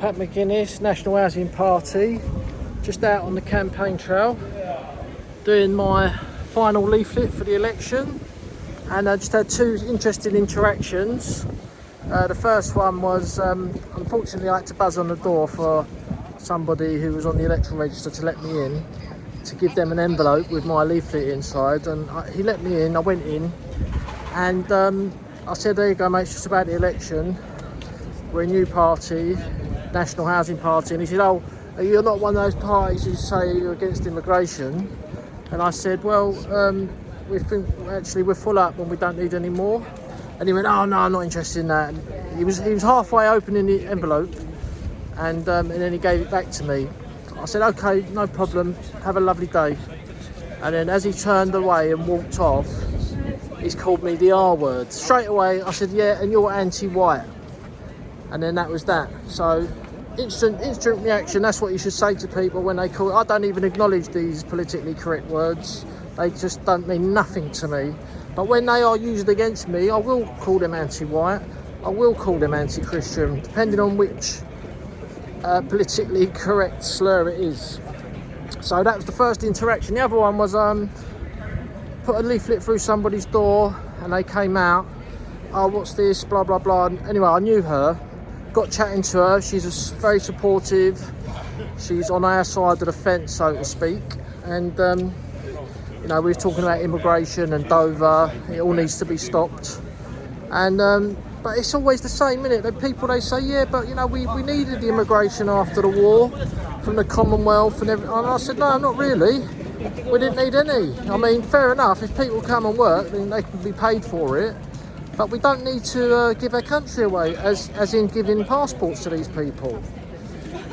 Pat McGuinness, National Housing Party, just out on the campaign trail, doing my final leaflet for the election, and I just had two interesting interactions. The first one was, unfortunately I had to buzz on the door for somebody who was on the electoral register to let me in, to give them an envelope with my leaflet inside, and he let me in. I went in, and I said, there you go mate, it's just about the election, we're a new party, National Housing Party. And he said, oh, you're not one of those parties who say you're against immigration? And I said, well, we think actually we're full up and we don't need any more. And he went, oh no, I'm not interested in that. And he was halfway opening the envelope, and then he gave it back to me. I said, okay, no problem, have a lovely day. And then as he turned away and walked off, he's called me the R word. Straight away I said, yeah, and you're anti-white. And then that was that. So instant reaction. That's what you should say to people when they call. I don't even acknowledge these politically correct words. They just don't mean nothing to me. But when they are used against me, I will call them anti-white. I will call them anti-Christian, depending on which politically correct slur it is. So that was the first interaction. The other one was put a leaflet through somebody's door, and they came out. Oh, what's this? Blah blah blah. And anyway, I knew her. Got chatting to her. She's very supportive. She's on our side of the fence, so to speak. And you know, we were talking about immigration and Dover. It all needs to be stopped. And but it's always the same, isn't it? The people, they say, yeah, but you know, we needed the immigration after the war from the Commonwealth and everything. And I said, no, not really. We didn't need any. I mean, fair enough. If people come and work, then they can be paid for it. But we don't need to give our country away, as in giving passports to these people.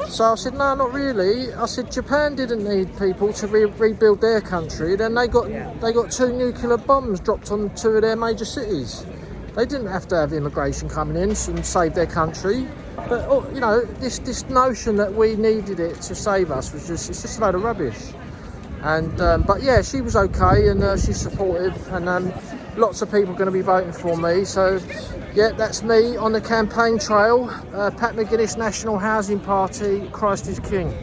So I said, no, not really. I said, Japan didn't need people to rebuild their country. Then they got 2 nuclear bombs dropped on 2 of their major cities. They didn't have to have immigration coming in and save their country. But you know, this notion that we needed it to save us was it's just a load of rubbish. And but yeah, she was okay, and she's supportive, and lots of people are going to be voting for me. So yeah, that's me on the campaign trail. Pat McGuinness, National Housing Party, Christ is King.